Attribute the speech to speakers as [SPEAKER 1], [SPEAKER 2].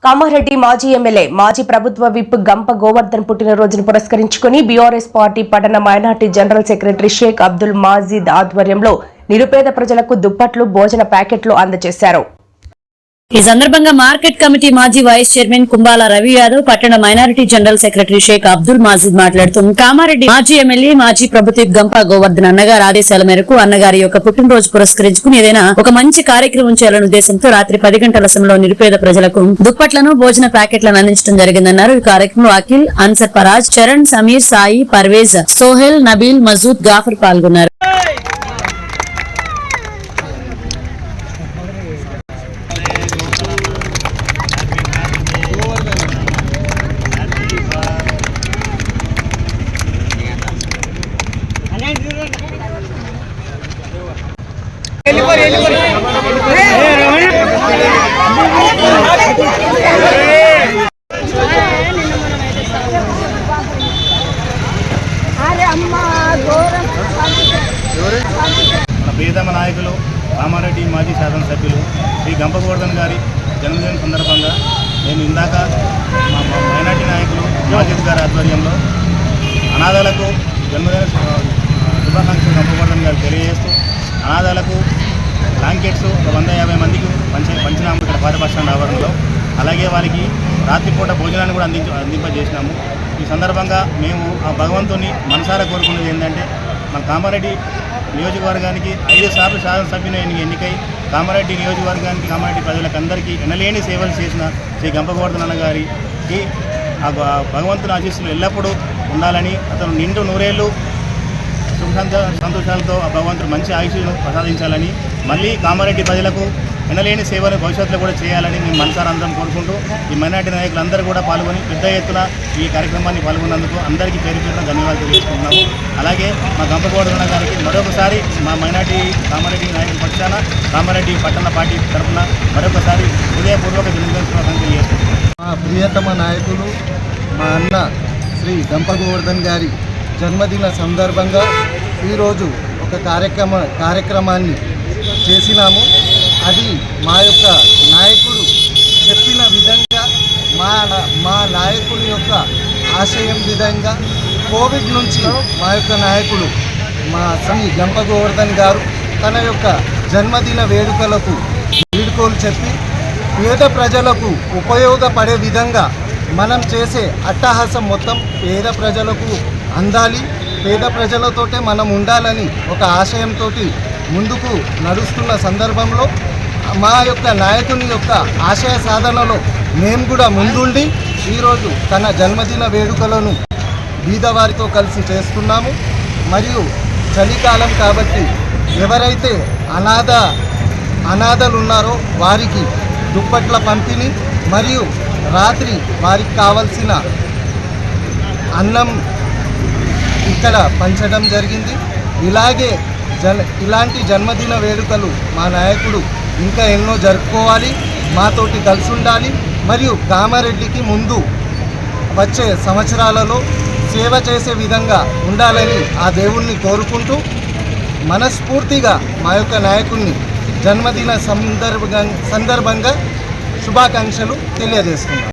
[SPEAKER 1] కామారెడ్డి మాజీ ఎమ్మెల్యే మాజీ ప్రభుత్వ విప్ గంప గోవర్ధన్ పుట్టినరోజును పురస్కరించుకుని బీఆర్ఎస్ పార్టీ పట్టణ minority general secretary Sheikh Abdul Majeed ఆధ్వర్యంలో నిరుపేద ప్రజలకు దుప్పట్లు భోజన ప్యాకెట్లు అందజేశారు.
[SPEAKER 2] ఈ సందర్భంగా మార్కెట్ కమిటీ మాజీ వైస్ చైర్మన్ కుంబాల రవి యాదవ్, పట్టణ minority general secretary Sheikh Abdul Majeed మాట్లాడుతూ కామారెడ్డి మాజీ ఎమ్మెల్యే మాజీ ప్రభుత్వ గంప గోవర్ధన్ అన్నగారి ఆదేశాల మేరకు అన్నగారి యొక్క పుట్టినరోజు పురస్కరించుకుని ఏదైనా ఒక మంచి కార్యక్రమం చేయాలనే ఉద్దేశంతో రాత్రి 10 గంటల సమయంలో నిరుపేద ప్రజలకు దుప్పట్లను భోజన ప్యాకెట్లను అందించడం జరిగిందన్నారు. ఈ కార్యక్రమంలో అఖిల్, అన్సర్ పరాజ్, చరణ్, సమీర్, సాయి, పర్వేజ్, సోహెల్, నబీల్, మజూద్, గాఫర్ పాల్గొన్నారు.
[SPEAKER 3] మన ప్రియతమ నాయకులు కామారెడ్డి మాజీ శాసనసభ్యులు శ్రీ గంప గోవర్ధన్ గారి జన్మదినం సందర్భంగా నేను ఇందాక మా మైనార్టీ నాయకులు మాజీద్ గారి ఆధ్వర్యంలో అనాథాలకు జన్మదిన శుభాకాంక్షలు గంప గోవర్ధన్ గారు తెలియజేస్తూ అనాథాలకు బ్లాంకెట్స్ 150 మందికి పంచినాము ఇక్కడ పాత బస్ స్టాండ్ ఆవరణలో. అలాగే వారికి రాత్రిపూట భోజనాన్ని కూడా అందింపజేసినాము. ఈ సందర్భంగా మేము ఆ భగవంతుని మనసారా కోరుకునేది ఏంటంటే మన కామారెడ్డి నియోజకవర్గానికి 5 సార్లు శాసనసభ్యుని ఎన్నికై కామారెడ్డి నియోజకవర్గానికి కామారెడ్డి ప్రజలకు అందరికీ ఎనలేని సేవలు చేసిన శ్రీ గంప గోవర్ధన్ అన్న గారికి ఆ భగవంతుని ఆశీస్సులు ఎల్లప్పుడూ ఉండాలని, అతను నిండు నూరేళ్ళు సుఖ సంతోషాలతో ఆ భగవంతుడు మంచి ఆయుష్ను ప్రసాదించాలని, మళ్ళీ కామారెడ్డి ప్రజలకు ఎనలేని సేవలు భవిష్యత్తులో కూడా చేయాలని మేము మనసారా అందరం కోరుకుంటూ ఈ మైనార్టీ నాయకులందరూ కూడా పాల్గొని పెద్ద ఎత్తున ఈ కార్యక్రమాన్ని పాల్గొన్నందుకు అందరికీ పేరు పేరున ధన్యవాదాలు తెలియజేసుకుంటున్నాము. అలాగే మా గంప గోవర్ధన్ గారికి మరొకసారి మా మైనార్టీ కామారెడ్డి నాయకుల పక్షాన కామారెడ్డి పట్టణ పార్టీ తరఫున మరొకసారి హృదయపూర్వక జన్మదిన శుభాకాంక్షలు చేసుకుంటున్నాం.
[SPEAKER 4] మా ప్రియతమ నాయకులు మా అన్న శ్రీ గంప గోవర్ధన్ గారి జన్మదిన సందర్భంగా ఈరోజు ఒక కార్యక్రమాన్ని చేసినాము. అది మా యొక్క నాయకుడు చెప్పిన విధంగా మా నాయకుడి యొక్క ఆశయం విధంగా కోవిడ్ నుంచి మా యొక్క నాయకుడు మా శ్రీ గంప గోవర్ధన్ గారు తన యొక్క జన్మదిన వేడుకలకు వీడ్కోలు చెప్పి పేద ప్రజలకు ఉపయోగపడే విధంగా మనం చేసే అట్టహాసం మొత్తం పేద ప్రజలకు అందాలి, పేద ప్రజలతోటే మనం ఉండాలని ఒక ఆశయంతో ముందుకు నడుస్తున్న సందర్భంలో మా యొక్క నాయకుని యొక్క ఆశయ సాధనలో మేము కూడా ముందుండి ఈరోజు తన జన్మదిన వేడుకలను బీదవారితో కలిసి చేస్తున్నాము. మరియు చలికాలం కాబట్టి ఎవరైతే అనాథలు ఉన్నారో వారికి దుప్పట్ల పంపిణీ మరియు రాత్రి వారికి కావలసిన అన్నం ఇక్కడ పంచడం జరిగింది. ఇలాంటి జన్మదిన వేడుకలు మా నాయకుడు ఇంకా ఎన్నో జరుపుకోవాలి, మాతోటి కలిసి ఉండాలి, మరియు కామారెడ్డికి ముందు వచ్చే సంవత్సరాలలో సేవ చేసే విధంగా ఉండాలని ఆ దేవుణ్ణి కోరుకుంటూ మనస్ఫూర్తిగా మా యొక్క నాయకుడిని జన్మదిన సందర్భంగా శుభాకాంక్షలు తెలియజేస్తున్నాం.